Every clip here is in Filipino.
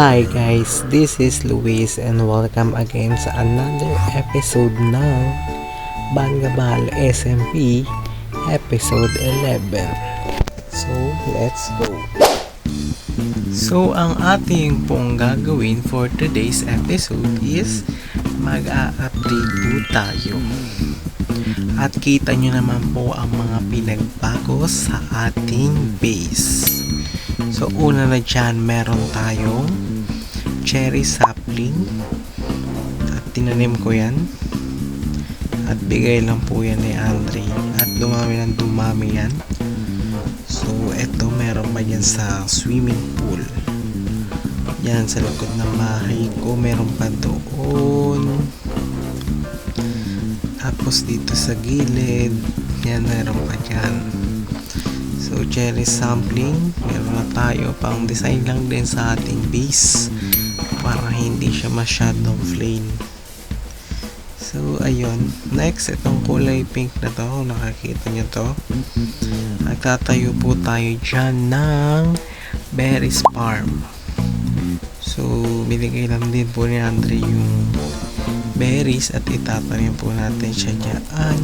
Hi guys, this is Luis and welcome again sa another episode ng Bangabal SMP episode 11. So, let's go! So, ang ating pong gagawin for today's episode is mag-a-update po tayo. At kita nyo naman po ang mga pinagbago sa ating base. So, una na dyan, meron tayong cherry sapling. At tinanim ko yan. At bigay lang po yan ni Andre. At dumami ng dumami yan. So, eto meron pa dyan sa swimming pool. Yan, sa likod ng bahay ko. Meron pa doon. Tapos dito sa gilid. Yan, meron pa dyan. So, cherry sampling, meron na tayo pang design lang din sa ating base para hindi siya masyadong plain. So, ayun. Next, itong kulay pink na to, nakakita nyo to. Nagtatayo po tayo dyan ng berries farm. So, binigay lang din po ni Andre yung berries at itatanim po natin siya dyan.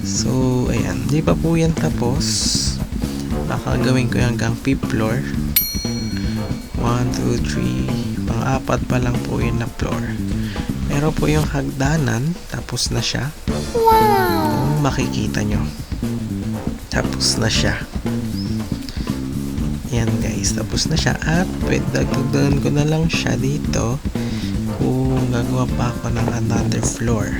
So, ayan. Di pa po yan tapos. Baka gawin ko hanggang 5th floor. 1, 2, 3. Pang-apat pa lang po yun na floor. Pero po yung hagdanan, tapos na siya. Wow! Kung makikita nyo. Tapos na siya. Yan guys, tapos na siya. At dagdagan ko na lang siya dito kung gagawa pa ako ng another floor.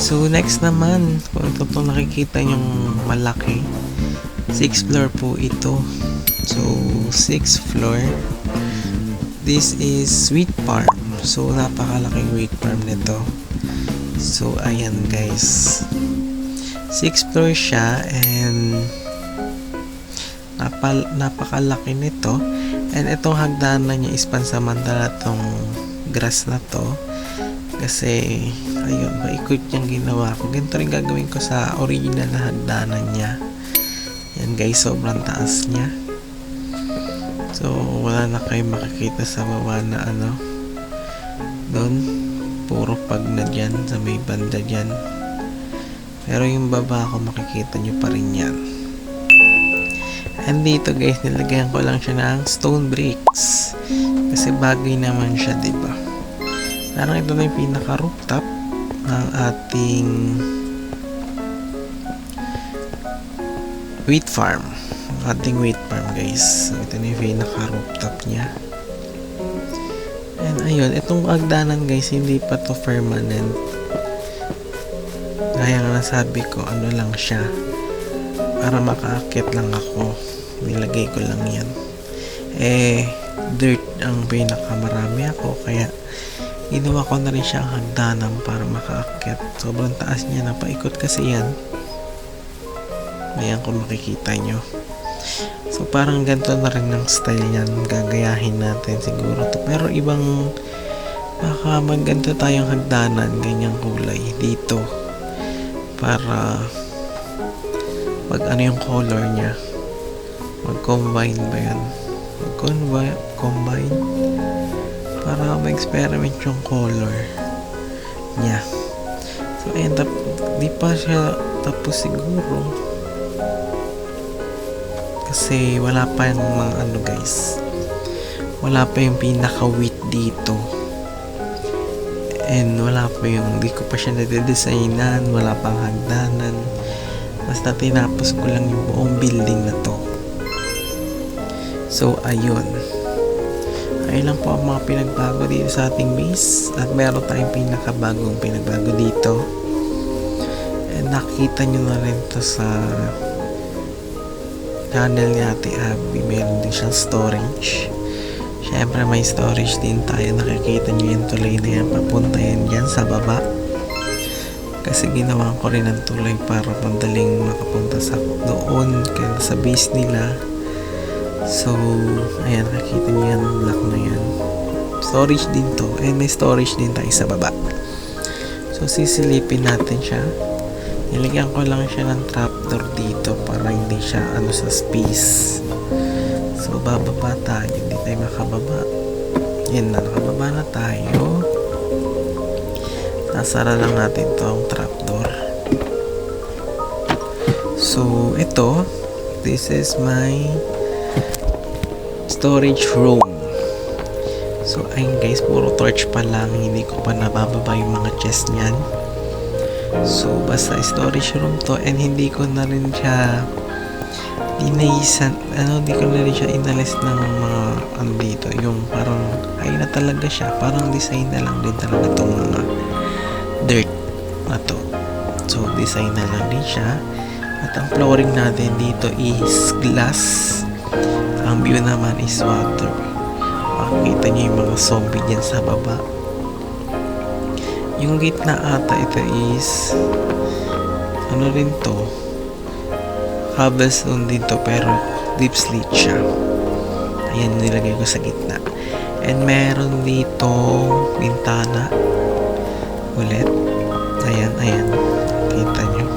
So, next naman, kung ito nakikita yung malaki, 6th floor po ito. So, 6th floor, this is wheat farm. So, napakalaking wheat farm nito. So, ayan guys. 6th floor siya and napakalaki nito. And itong hagdanan niya is pansamantala itong grass na to. Kasi, ayun, paikot niyang ginawa ko. Ganito rin gagawin ko sa original na hagdanan niya. Yan guys, sobrang taas niya. So, wala na kayo makikita sa baba na ano. Doon, puro pag na dyan, sa may banda dyan. Pero yung baba ko, makikita nyo pa rin yan. And dito guys, nilagyan ko lang siya ng stone bricks. Kasi bagay naman siya, diba? Parang ito na yung pinaka-rooftop ng ating wheat farm. Ating wheat farm guys. So, ito na yung pinaka-rooftop niya. And ayun, itong hagdanan guys, hindi pa to permanent. Gaya nga nasabi ko, ano lang siya. Para makaakit lang ako. Nilagay ko lang yan. Dirt ang pinaka-marami ako. Kaya ginawa ko na rin siya ang hagdanan para makaakyat. Sobrang taas niya, napaikot kasi yan. Ayan kung makikita nyo. So parang ganito na rin ang style niyan. Gagayahin natin siguro to. Pero ibang baka magganto tayong hagdanan, ganyang kulay dito. Para pag ano yung color niya. Mag-combine ba yan? Mag-combine para ma-experiment yung color niya. So, ayan, di pa siya tapos siguro. Kasi wala pa yung mga ano guys. Wala pa yung pinaka-wheat dito. And wala pa yung, di ko pa siya nade-designan. Wala pang hagdanan. Basta tinapos ko lang yung buong building na to. So, ayun. Ayun lang po ang mga pinagbago dito sa ating base. At meron tayong pinakabagong pinagbago dito. And nakita nyo na rin to sa channel ni Ate Abby. Meron din siyang storage. Siyempre may storage din tayo. Nakikita nyo yung tulay na yan. Papunta yan dyan sa baba. Kasi ginawa ko rin ang tulay para madaling makapunta sa doon. Kaya sa base nila. So, ayan, nakikita niyo yan, black na yan. Storage din to, and may storage din tayo sa baba. So, sisilipin natin siya. Nilagyan ko lang siya ng trapdoor dito para hindi siya ano sa space. So, bababa tayo. Hindi tayo makababa. Yan na, nakababa na tayo. Nasara lang natin to ang trapdoor. So, ito, this is my storage room. So, ayun guys, puro torch pa lang. Hindi ko pa nabababa yung mga chest niyan. So, basta storage room to, and hindi ko na rin siya hindi ko na rin siya inalis ng mga dito, yung parang ayun na talaga siya, parang design na lang din talaga itong mga dirt na to. So, design na lang din siya. At ang flooring natin dito is glass. Ang view naman is water. Makikita niyo yung mga zombie dyan sa baba. Yung gate na ata ito is ano rin to, cobblestone din to, pero deep slate siya. Ayan, nilagay ko sa gitna. And meron dito bintana ulit. Ayan, kita nyo,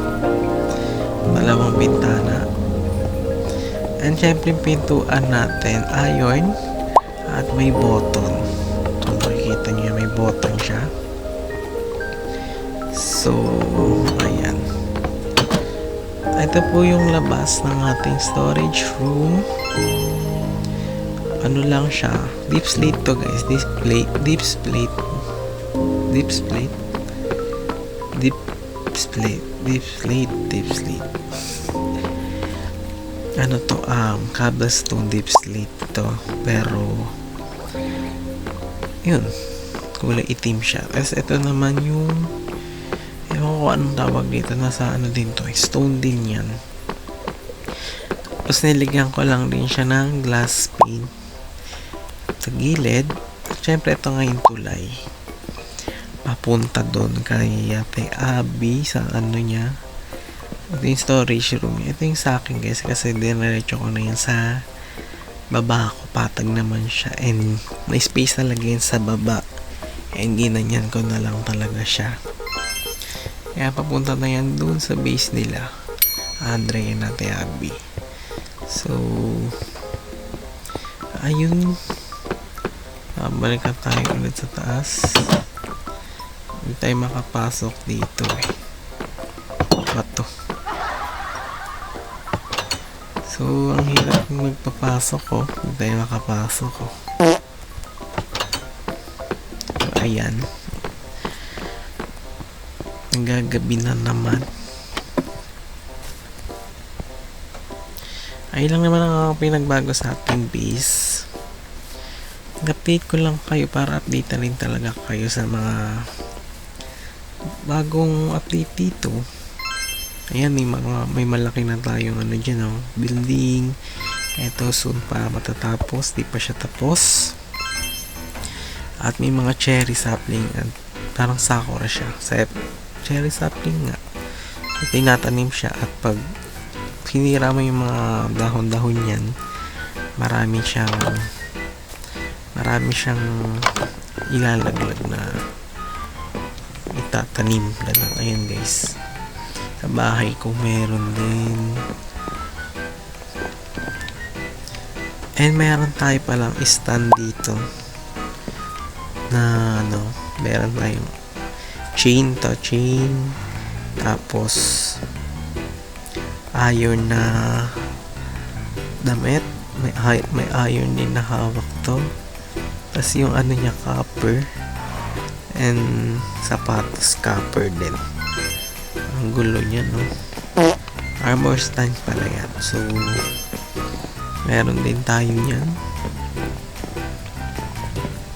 dalawang bintana. And syempre pintuan natin iron at may button. Kung makikita nyo, may button siya. So, ayan. Ito po yung labas ng ating storage room. Ano lang siya, deep slate to guys. Deep slate. Ano to, cobblestone deep slate to, pero yun, kulay itim siya. Tapos ito naman yung, ewan ko anong tawag dito, nasa ano din to, stone din yan. Tapos niligyan ko lang din siya ng glass pane sa gilid. Syempre ito ngayon tulay papunta doon kay Ate Abby sa ano niya. Ito yung storage room. Ito yung sa akin guys, kasi diniretso ko na yan sa baba ko. Patag naman siya, and may space talaga yan sa baba, and ginanyan ko na lang talaga siya. Kaya papunta na yan doon sa base nila, Andre and Ate Abby. So ayun, balikan tayo ulit sa taas. Hindi tayo makapasok dito eh. Bato. So, ang hirap magpapasok ko. Hindi tayo makapasok ko. So, ayan. Nagagabi na naman. Ay lang naman ang pinagbago sa ating base. Update ko lang kayo para update na rin talaga kayo sa mga bagong update dito. Ayan, may malaki na tayong ano dyan, oh, building. Ito soon pa matatapos, di pa siya tapos. At may mga cherry sapling at parang sakura siya. Cherry sapling nga. So, tinatanim siya, at pag sinira mo yung mga dahon-dahon yan, marami siyang ilalaglag na itatanim. Ganun. Ayan guys, sa bahay ko meron din. And meron tayo palang stand dito na ano, meron tayong chain, tapos iron na damit, may iron din na hawak to. Tapos yung ano niya, copper, and sapatos copper din. Ang gulo niya, no? Armor stand pala yan. So meron din tayo niyan.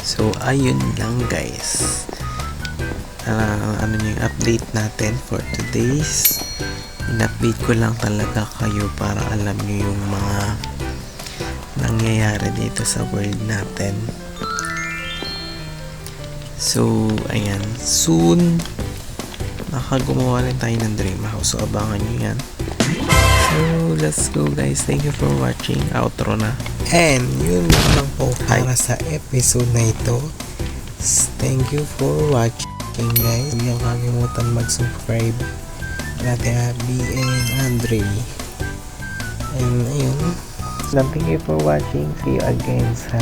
So ayun lang guys, ano yung update natin for today's. In-update ko lang talaga kayo para alam nyo yung mga nangyayari dito sa world natin. So, ayan. Soon, nakagawa rin tayo ng dream house. So, abangan nyo yan. So, let's go guys. Thank you for watching. Outro na. And, yun lang po para sa episode na ito. Thank you for watching guys. Huwag kalimutan mag-subscribe. Ate Abby and Andre. And, ayun. Thank you for watching. See you again sa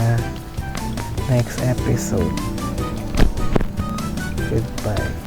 next episode. Goodbye.